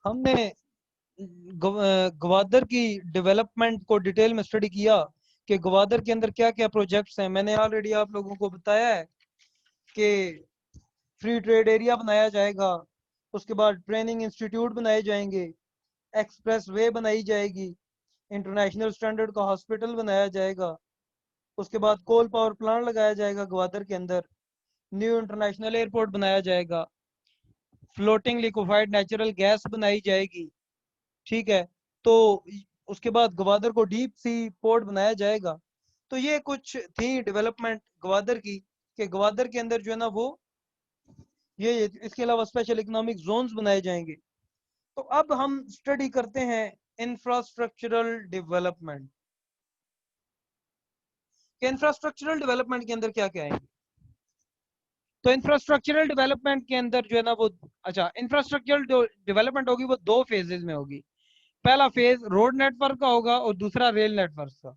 हमने गवादर की डेवलपमेंट को डिटेल में स्टडी किया कि गवादर के अंदर क्या क्या प्रोजेक्ट्स हैं। मैंने ऑलरेडी आप लोगों को बताया है कि फ्री ट्रेड एरिया बनाया जाएगा, उसके बाद ट्रेनिंग इंस्टीट्यूट बनाए जाएंगे, एक्सप्रेस वे बनाई जाएगी, इंटरनेशनल स्टैंडर्ड का हॉस्पिटल बनाया जाएगा, उसके बाद कोल पावर प्लांट लगाया जाएगा ग्वादर के अंदर, न्यू इंटरनेशनल एयरपोर्ट बनाया जाएगा, फ्लोटिंग लिक्विफाइड नेचुरल गैस बनाई जाएगी। ठीक है, तो उसके बाद ग्वादर को डीप सी पोर्ट बनाया जाएगा। तो ये कुछ थी डेवलपमेंट ग्वादर की, कि ग्वादर के अंदर जो है ना वो ये इसके अलावा स्पेशल इकोनॉमिक जोन्स बनाए जाएंगे। तो अब हम स्टडी करते हैं इंफ्रास्ट्रक्चरल डेवलपमेंट के। इंफ्रास्ट्रक्चरल डेवलपमेंट के अंदर क्या क्या आएंगे? तो इंफ्रास्ट्रक्चरल डेवलपमेंट के अंदर जो है ना वो, अच्छा, इंफ्रास्ट्रक्चरल डेवलपमेंट होगी वो दो फेजेस में होगी। पहला फेज रोड नेटवर्क का होगा और दूसरा रेल नेटवर्क का।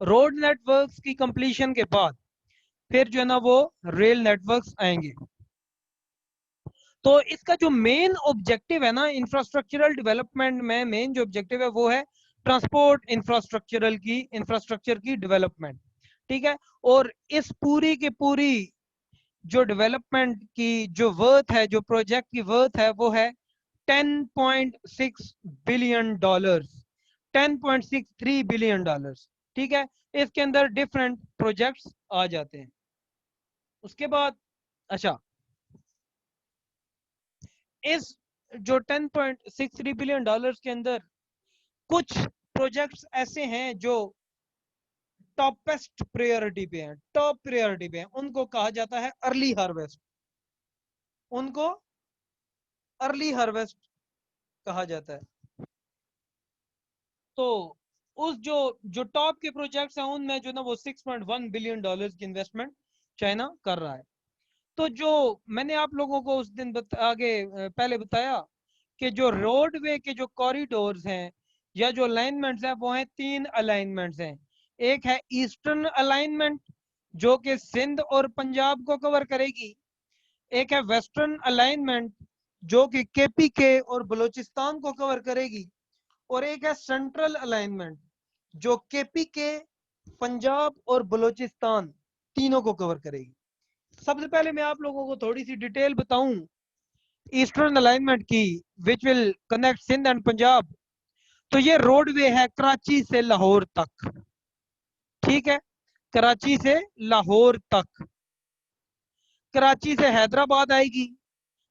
रोड नेटवर्क्स की कंप्लीशन के बाद फिर जो है ना वो रेल नेटवर्क्स आएंगे। तो इसका जो मेन ऑब्जेक्टिव है ना इंफ्रास्ट्रक्चरल डेवलपमेंट में, मेन जो ऑब्जेक्टिव है वो है ट्रांसपोर्ट इंफ्रास्ट्रक्चर की डेवलपमेंट। ठीक है, और इस पूरी की पूरी जो डेवलपमेंट की जो वर्थ है, जो प्रोजेक्ट की वर्थ है वो है 10.6 बिलियन डॉलर्स, 10.63 बिलियन डॉलर्स। ठीक है, इसके अंदर डिफरेंट प्रोजेक्ट्स आ जाते हैं। उसके बाद अच्छा, इस जो 10.63 बिलियन डॉलर्स के अंदर कुछ प्रोजेक्ट्स ऐसे हैं जो टॉपेस्ट प्रायोरिटी पे हैं, टॉप प्रायोरिटी पे हैं, उनको कहा जाता है अर्ली हार्वेस्ट। उनको अर्ली हार्वेस्ट कहा जाता है। तो उस जो जो टॉप के प्रोजेक्ट्स हैं उनमें जो ना वो 6.1 बिलियन डॉलर्स की इन्वेस्टमेंट चाइना कर रहा है। तो जो मैंने आप लोगों को उस दिन आगे पहले बताया कि जो रोडवे के जो कॉरिडोर्स हैं या जो अलाइनमेंट्स हैं वो हैं तीन अलाइनमेंट्स हैं। एक है ईस्टर्न अलाइनमेंट जो कि सिंध और पंजाब को कवर करेगी। एक है वेस्टर्न अलाइनमेंट जो कि केपीके और बलूचिस्तान को कवर करेगी। और एक है सेंट्रल अलाइनमेंट जो केपीके, पंजाब और बलूचिस्तान तीनों को कवर करेगी। सबसे पहले मैं आप लोगों को थोड़ी सी डिटेल बताऊं ईस्टर्न अलाइनमेंट की, which will connect Sindh and Punjab. तो ये रोडवे है कराची से लाहौर तक। ठीक है, कराची से लाहौर तक। कराची से हैदराबाद आएगी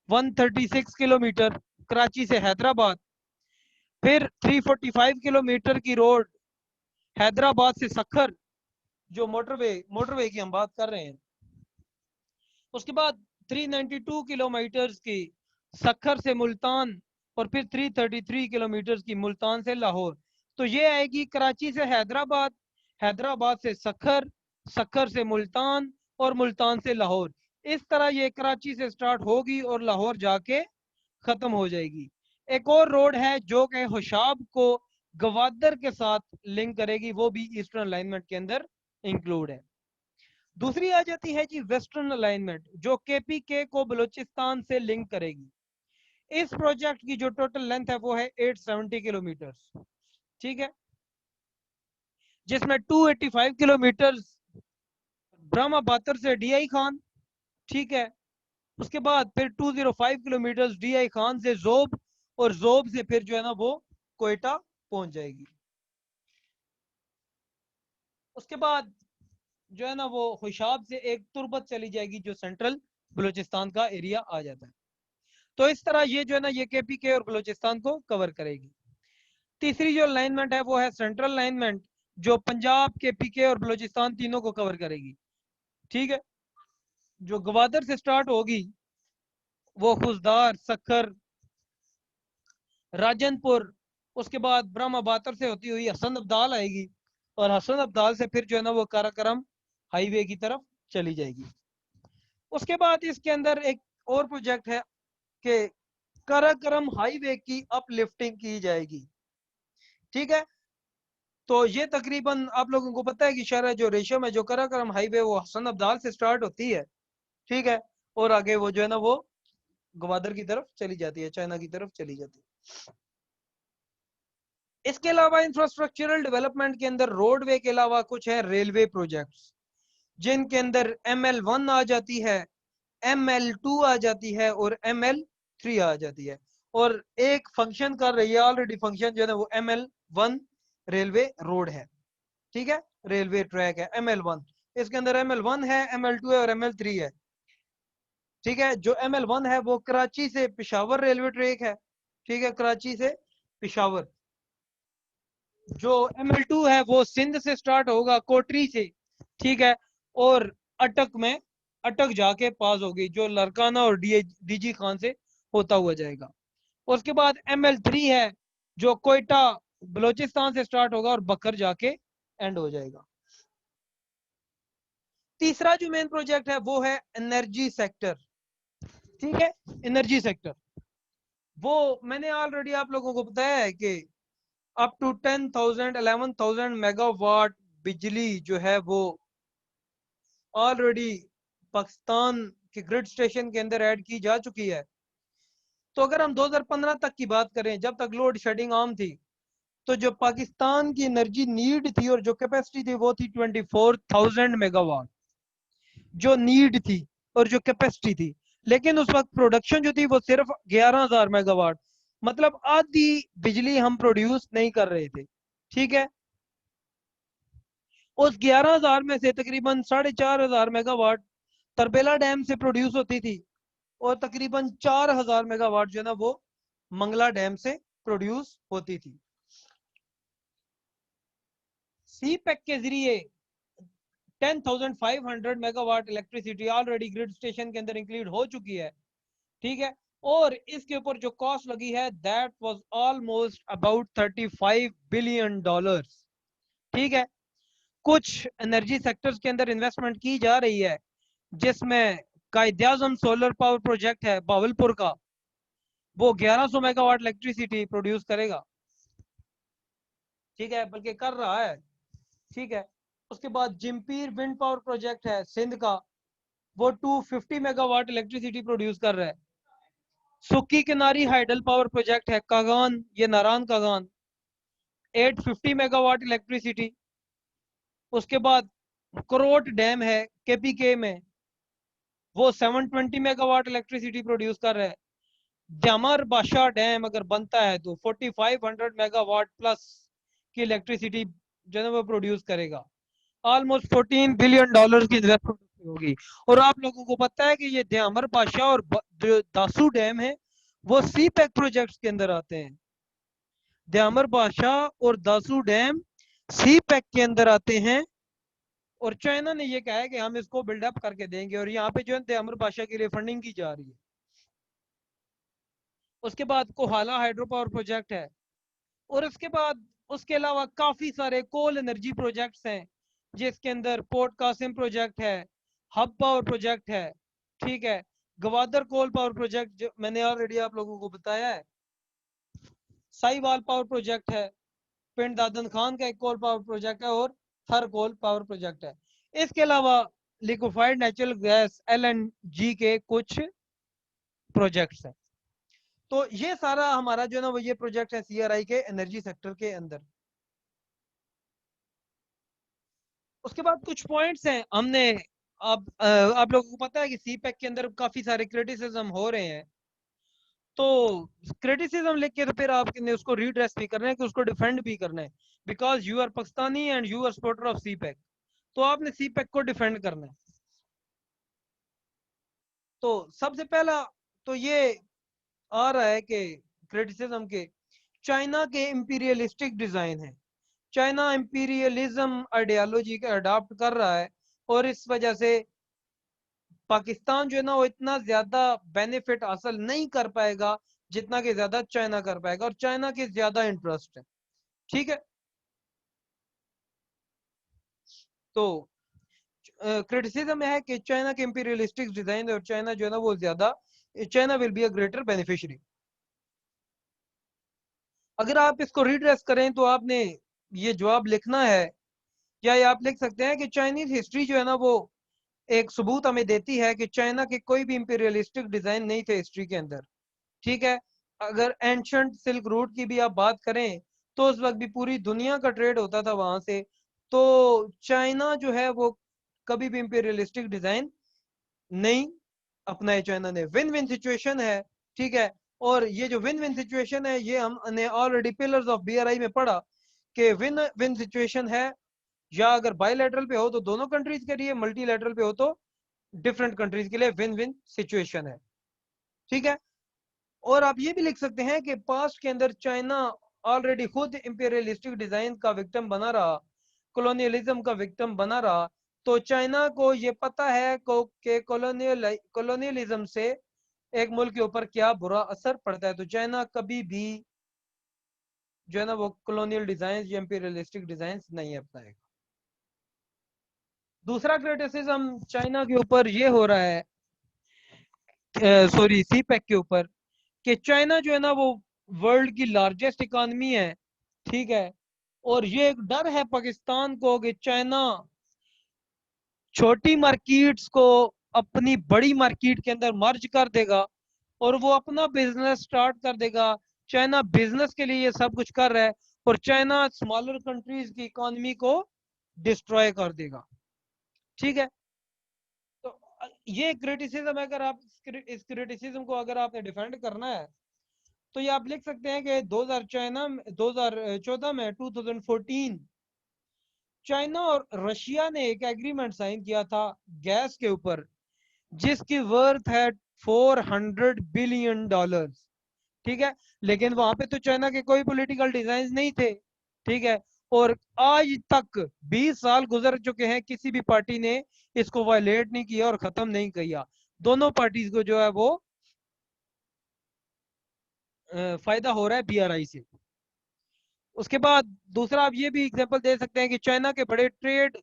136 किलोमीटर, कराची से हैदराबाद। फिर 345 किलोमीटर की रोड हैदराबाद से सखर, जो मोटरवे की हम बात कर रहे हैं। उसके बाद 392 किलोमीटर की सखर से मुल्तान, और फिर 333 किलोमीटर की मुल्तान से लाहौर। तो ये आएगी कराची से हैदराबाद, हैदराबाद से सखर, सखर से मुल्तान और मुल्तान से लाहौर। इस तरह ये कराची से स्टार्ट होगी और लाहौर जाके खत्म हो जाएगी। एक और रोड है जो कि होशाब को गवादर के साथ लिंक करेगी, वो भी ईस्टर्न अलाइनमेंट के अंदर इंक्लूड है। दूसरी आ जाती है जी वेस्टर्न अलाइनमेंट जो केपीके को बलूचिस्तान से लिंक करेगी। इस प्रोजेक्ट की जो टोटल लेंथ है वो है 870 किलोमीटर। ठीक है, जिसमें 285 किलोमीटर ब्रह्मा बातर से डीआई खान। ठीक है, उसके बाद फिर 205 किलोमीटर डीआई खान से जोब, और जोब से फिर जो है ना वो कोयटा पहुंच जाएगी। उसके बाद जो है ना वो हुशाब से एक तुर्बत चली जाएगी जो सेंट्रल बलूचिस्तान का एरिया आ जाता है। तो इस तरह ये जो है ना ये केपीके और बलूचिस्तान को कवर करेगी। तीसरी जो अलाइनमेंट है वो है सेंट्रल अलाइनमेंट जो पंजाब, केपीके और बलूचिस्तान तीनों को कवर करेगी। ठीक है, जो गवादर से स्टार्ट होगी वो खुजदार, सखर, राजनपुर, उसके बाद ब्रह्मा बातर से होती हुई हसन अब्दाल आएगी, और हसन अब्दाल से फिर जो है ना वो काराकरम हाईवे की तरफ चली जाएगी। उसके बाद इसके अंदर एक और प्रोजेक्ट है कि काराकरम हाईवे की अपलिफ्टिंग की जाएगी। ठीक है, तो ये तकरीबन आप लोगों को पता है कि शहर जो रेशम है, जो काराकरम हाईवे वो हसन अब्दाल से स्टार्ट होती है। ठीक है, और आगे वो जो है ना वो ग्वादर की तरफ चली जाती है, चाइना की तरफ चली जाती है। इसके अलावा इंफ्रास्ट्रक्चरल डेवलपमेंट के अंदर रोडवे के अलावा कुछ है रेलवे प्रोजेक्ट्स, जिनके अंदर ML1 आ जाती है, ML2 आ जाती है और ML3 आ जाती है। और एक फंक्शन कर रही है ऑलरेडी, फंक्शन जो है वो ML1 रेलवे रोड है, ठीक है, रेलवे ट्रैक है ML1। इसके अंदर ML1 है, ML2 है और ML3 है, ठीक है। जो ML1 है वो कराची से पेशावर रेलवे ट्रैक है, ठीक है, कराची से पेशावर। जो ML2 है वो सिंध से स्टार्ट होगा, कोटरी से, ठीक है, और अटक में, अटक जाके पास होगी, जो लरकाना और DG खान से होता हुआ जाएगा। उसके बाद ML3 है जो कोयटा बलोचिस्तान से स्टार्ट होगा और बकर जाके एंड हो जाएगा। तीसरा जो मेन प्रोजेक्ट है वो है एनर्जी सेक्टर, ठीक है, एनर्जी सेक्टर। वो मैंने ऑलरेडी आप लोगों को बताया है कि अप टू 10,000 11,000 मेगावाट बिजली जो है वो ऑलरेडी पाकिस्तान के ग्रिड स्टेशन के अंदर ऐड की जा चुकी है। तो अगर हम 2015 तक की बात करें, जब तक लोड शेडिंग आम थी, तो जो पाकिस्तान की एनर्जी नीड थी और जो कैपेसिटी थी वो थी 24,000 मेगावाट, जो नीड थी और जो कैपेसिटी थी। लेकिन उस वक्त प्रोडक्शन जो थी वो सिर्फ 11,000 मेगावाट, मतलब आधी बिजली हम प्रोड्यूस नहीं कर रहे थे, ठीक है। उस 11,000 में से तकरीबन 4,500 मेगावाट तरबेला डैम से प्रोड्यूस होती थी और तकरीबन 4,000 मेगावाट जो है ना वो मंगला डैम से प्रोड्यूस होती थी। सी पैक के जरिए 10,500 megawatt electricity already grid station के अंदर इंक्लूड हो चुकी है, ठीक है। और इसके ऊपर जो कॉस्ट लगी है that was almost about $35 billion, ठीक है। कुछ एनर्जी सेक्टर्स के अंदर इन्वेस्टमेंट की जा रही है, जिसमें कायद-ए-आज़म सोलर पावर प्रोजेक्ट है बावलपुर का, वो 1100 मेगावाट इलेक्ट्रिसिटी प्रोड्यूस करेगा, ठीक है, बल्कि कर रहा है, ठीक है। उसके बाद जिम्पीर विंड पावर प्रोजेक्ट है सिंध का, वो 250 मेगावाट इलेक्ट्रिसिटी प्रोड्यूस कर रहा है। सुक्की किनारी हाइडल पावर प्रोजेक्ट है कागान, ये नारायण कागान, 850 मेगावाट इलेक्ट्रिसिटी। उसके बाद करोट डैम है KPK में, वो 720 मेगावाट इलेक्ट्रिसिटी प्रोड्यूस कर रहा है। जामर बादशाह डैम अगर बनता है तो 4500 मेगावाट प्लस की इलेक्ट्रिसिटी जो है वो प्रोड्यूस करेगा। ऑलमोस्ट $14 बिलियन की इन्वेस्टमेंट होगी। और आप लोगों को पता है कि ये दयामर बादशाह और जो दासू डैम है वो सी पैक प्रोजेक्ट्स के अंदर आते हैं। दयामर बादशाह और दासू डैम सी पैक के अंदर आते हैं और चाइना ने ये कहा है कि हम इसको बिल्डअप करके देंगे और यहाँ पे जो है दयामर बादशाह के लिए फंडिंग की जा रही है। उसके बाद कोहाला हाइड्रो पावर प्रोजेक्ट है और उसके बाद उसके अलावा काफी सारे कोल एनर्जी प्रोजेक्ट्स हैं, जिसके अंदर पोर्ट कासिम प्रोजेक्ट है, हब पावर प्रोजेक्ट है, ठीक है, गवादर कोल पावर प्रोजेक्ट जो मैंने ऑलरेडी आप लोगों को बताया है, साईवाल पावर प्रोजेक्ट है, पिंड दादन खान का एक कोल पावर प्रोजेक्ट है और थर कोल पावर प्रोजेक्ट है। इसके अलावा लिक्विफाइड नेचुरल गैस LNG के कुछ प्रोजेक्ट्स हैं। तो ये सारा हमारा जो है ना वो ये प्रोजेक्ट है CRI के एनर्जी सेक्टर के अंदर। उसके बाद कुछ पॉइंट्स हैं हमने, आप लोगों को पता है कि सी पैक के अंदर काफी सारे क्रिटिसिज्म हो रहे हैं, तो क्रिटिसिज्म लेके तो फिर आपने उसको रीड्रेस भी करना है कि उसको डिफेंड भी करना है, because you are Pakistani and you are supporter of CPEC, तो आपने सी पैक को डिफेंड करना है। तो सबसे पहला तो ये आ रहा है कि क्रिटिसिज्म के चाइना के इंपीरियलिस्टिक डिजाइन है, चाइना इंपीरियलिज्म आइडियोलॉजी का अडॉप्ट कर रहा है और इस वजह से पाकिस्तान जो है ना वो इतना ज्यादा बेनिफिट हासिल नहीं कर पाएगा जितना कि ज्यादा चाइना कर पाएगा, और चाइना के ज्यादा इंटरेस्ट है, ठीक है। तो क्रिटिसिज्म है कि चाइना के इंपीरियलिस्टिक डिजाइन और चाइना जो है ना वो ज्यादा, China will be a greater beneficiary. अगर आप इसको रीड्रेस करें तो आपने ये जवाब लिखना है, या ये आप लिख सकते हैं कि चाइनीज हिस्ट्री जो है ना वो एक सबूत हमें देती है कि चाइना के कोई भी इंपीरियलिस्टिक डिजाइन नहीं थे हिस्ट्री के अंदर। ठीक है, अगर एंशंट सिल्क रूट की भी आप बात करें तो उस वक्त भी पूरी दुनिया का ट्रेड होता था वहां से। तो चाइना जो है वो कभी भी इंपीरियलिस्टिक डिजाइन नहीं अपनाए चाइना ने। विन विन सिचुएशन है। ठीक है, और ये जो विन विन सिचुएशन है ये हमने ऑलरेडी पिलर्स ऑफ बीआरआई में पढ़ा कि विन विन सिचुएशन है, या अगर बायलैटरल पे हो तो दोनों कंट्रीज के लिए, मल्टीलैटरल पे हो तो डिफरेंट कंट्रीज के लिए विन विन सिचुएशन है। ठीक है, और आप ये भी लिख सकते हैं कि पास्ट के अंदर चाइना ऑलरेडी खुद इंपीरियलिस्टिक डिजाइन का विक्टिम बना रहा, कॉलोनियलिज्म का विक्टिम बना रहा। तो चाइना को ये पता है कि कॉलोनियलिज्म से एक मुल्क के ऊपर क्या बुरा असर पड़ता है। तो चाइना कभी भी जो है ना वो कॉलोनियल डिजाइन या इंपीरियलिस्टिक डिजाइन नहीं अपनाएगा। दूसरा क्रिटिसिज्म चाइना के ऊपर ये हो रहा है, सॉरी सीपैक के ऊपर, कि चाइना जो है ना वो वर्ल्ड की लार्जेस्ट इकोनॉमी है। ठीक है, और ये एक डर है पाकिस्तान को कि चाइना छोटी मार्केट्स को अपनी बड़ी मार्केट के अंदर मर्ज कर देगा और वो अपना बिजनेस स्टार्ट कर देगा। चाइना बिजनेस के लिए ये सब कुछ कर रहा है और चाइना स्मॉलर कंट्रीज की इकोनॉमी को डिस्ट्रॉय कर देगा। ठीक है, तो ये क्रिटिसिज्म, अगर आप इस क्रिटिसिज्म को अगर आपने डिफेंड करना है तो ये आप लिख सकते हैं कि 2014 में 2014 चाइना और रशिया ने एक एग्रीमेंट साइन किया था गैस के ऊपर, जिसकी वर्थ है $400 बिलियन। ठीक है, लेकिन वहां पे तो चाइना के कोई पॉलिटिकल डिजाइन नहीं थे। ठीक है, और आज तक 20 साल गुजर चुके हैं, किसी भी पार्टी ने इसको वायलेट नहीं किया और खत्म नहीं किया। दोनों पार्टीज को जो है वो फायदा हो रहा है बीआरआई से। उसके बाद दूसरा आप ये भी एग्जांपल दे सकते हैं कि चाइना के बड़े ट्रेड,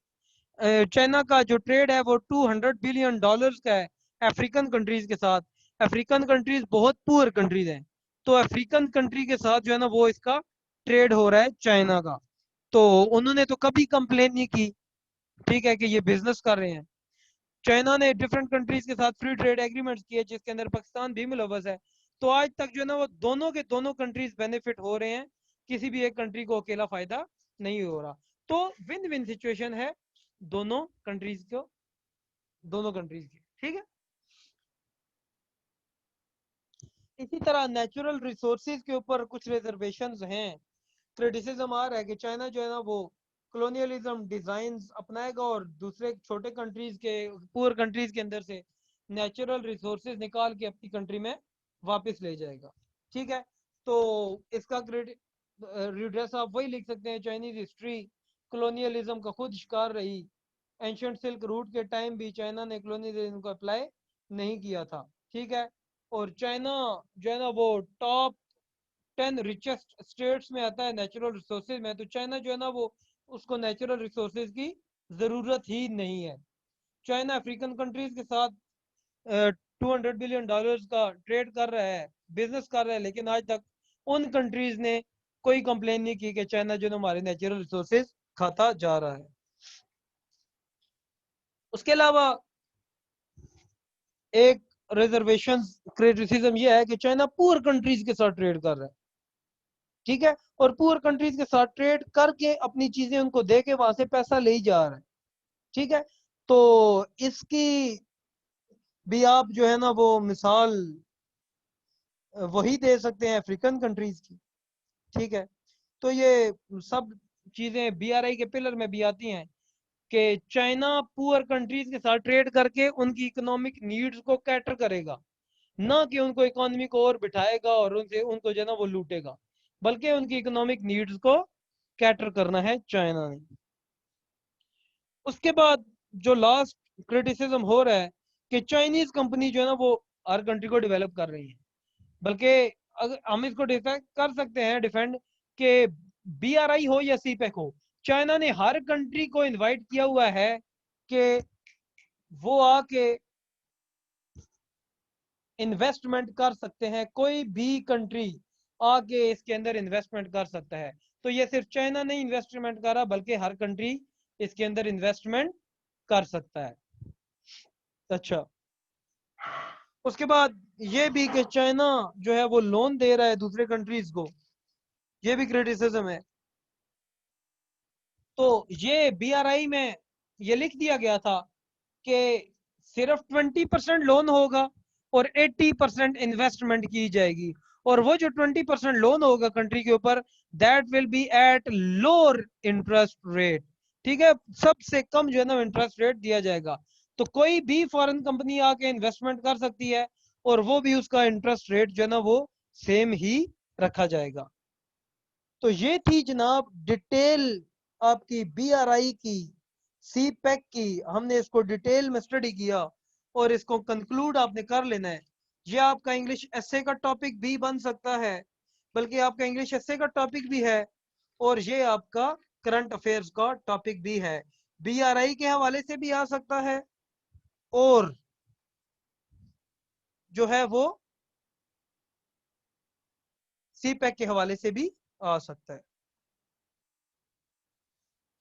चाइना का जो ट्रेड है वो $200 बिलियन का है अफ्रीकन कंट्रीज के साथ। अफ्रीकन कंट्रीज बहुत पुअर कंट्रीज हैं, तो अफ्रीकन कंट्री के साथ जो है ना वो इसका ट्रेड हो रहा है चाइना का। तो उन्होंने तो कभी कंप्लेन नहीं की, ठीक है, कि ये बिजनेस कर रहे हैं। चाइना ने डिफरेंट कंट्रीज के साथ फ्री ट्रेड एग्रीमेंट्स किए जिसके अंदर पाकिस्तान भी मुलव्वस है। तो आज तक जो है ना वो दोनों के दोनों कंट्रीज बेनिफिट हो रहे हैं, किसी भी एक कंट्री को अकेला फायदा नहीं हो रहा। तो विन विन सिचुएशन है दोनों कंट्रीज को, दोनों कंट्रीज की। ठीक है, इसी तरह नेचुरल रिसोर्सेज के ऊपर कुछ रिजर्वेशंस हैं। क्रिटिसिज्म आ रहा है कि चाइना जो है ना वो कॉलोनियलिज्म डिजाइन अपनाएगा और दूसरे छोटे कंट्रीज के, पुअर कंट्रीज के अंदर से नेचुरल रिसोर्सेज निकाल के अपनी कंट्री में वापस ले जाएगा। ठीक है, तो इसका रिड्रेस आप वही लिख सकते हैं, चाइनीज हिस्ट्री कॉलोनियलिज्म का खुद शिकार रही। एंशियंट सिल्क रूट के टाइम भी चाइना ने कॉलोनियलिज्म को अप्लाई नहीं किया था। ठीक है, और चाइना जो है ना वो टॉप 10 रिचेस्ट स्टेट्स में आता है नेचुरल रिसोर्सेज में। तो चाइना जो है ना वो, उसको नेचुरल रिसोर्सेज की जरूरत ही नहीं है। चाइना अफ्रीकन कंट्रीज के साथ $200 बिलियन का ट्रेड कर रहा है, बिजनेस कर रहा है, लेकिन आज तक उन कंट्रीज ने कोई कंप्लेन नहीं की कि चाइना जो है हमारे नेचुरल रिसोर्सेज खाता जा रहा है। उसके अलावा एक रिजर्वेशन क्रिटिसिज्म ये है कि चाइना पुअर कंट्रीज के साथ ट्रेड कर रहा है। ठीक है, और पुअर कंट्रीज के साथ ट्रेड करके अपनी चीजें उनको दे के वहां से पैसा ले ही जा रहा है। ठीक है, तो इसकी भी आप जो है ना वो मिसाल वही दे सकते हैं अफ्रीकन कंट्रीज की। ठीक है, तो ये सब चीजें बीआरआई के पिलर में भी आती हैं कि चाइना पुअर कंट्रीज के साथ ट्रेड करके उनकी इकोनॉमिक नीड्स को कैटर करेगा, ना कि उनको इकोनॉमी को और बिठाएगा और उनसे उनको जो है ना वो लूटेगा, बल्कि उनकी इकोनॉमिक नीड्स को कैटर करना है चाइना ने। उसके बाद जो लास्ट क्रिटिसिज्म हो रहा है कि चाइनीज कंपनी जो है ना वो हर कंट्री को डेवलप कर रही है, बल्कि अगर हम इसको डिफेंड कर सकते हैं, डिफेंड के बीआरआई हो या सीपेक हो, चाइना ने हर कंट्री को इनवाइट किया हुआ है कि वो आके इन्वेस्टमेंट कर सकते हैं। कोई भी कंट्री आके इसके अंदर इन्वेस्टमेंट कर सकता है। तो ये सिर्फ चाइना नहीं इन्वेस्टमेंट कर रहा, बल्कि हर कंट्री इसके अंदर इन्वेस्टमेंट कर सकता है। अच्छा, उसके बाद ये भी कि चाइना जो है वो लोन दे रहा है दूसरे कंट्रीज को, ये भी क्रिटिसिज्म है। तो ये बीआरआई में ये लिख दिया गया था कि सिर्फ 20% लोन होगा और 80% इन्वेस्टमेंट की जाएगी, और वो जो 20% लोन होगा कंट्री के ऊपर, that will be at lower interest rate. ठीक है, सबसे कम जो है ना इंटरेस्ट रेट दिया जाएगा। तो कोई भी फॉरेन कंपनी आके इन्वेस्टमेंट कर सकती है, और वो भी उसका इंटरेस्ट रेट जो है ना वो सेम ही रखा जाएगा। तो ये थी जनाब डिटेल आपकी बीआरआई की, सी पैक की, हमने इसको डिटेल में स्टडी किया और इसको कंक्लूड आपने कर लेना है। ये आपका इंग्लिश एस्से का टॉपिक भी बन सकता है, बल्कि आपका इंग्लिश एस्से का टॉपिक भी है, और ये आपका करंट अफेयर्स का टॉपिक भी है। बीआरआई के हवाले से भी आ सकता है, और जो है वो सी पैक के हवाले से भी आ सकता है।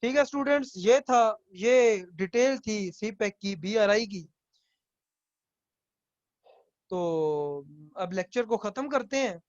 ठीक है स्टूडेंट्स, ये था, ये डिटेल थी सी पैक की, बीआरआई की। तो अब लेक्चर को खत्म करते हैं।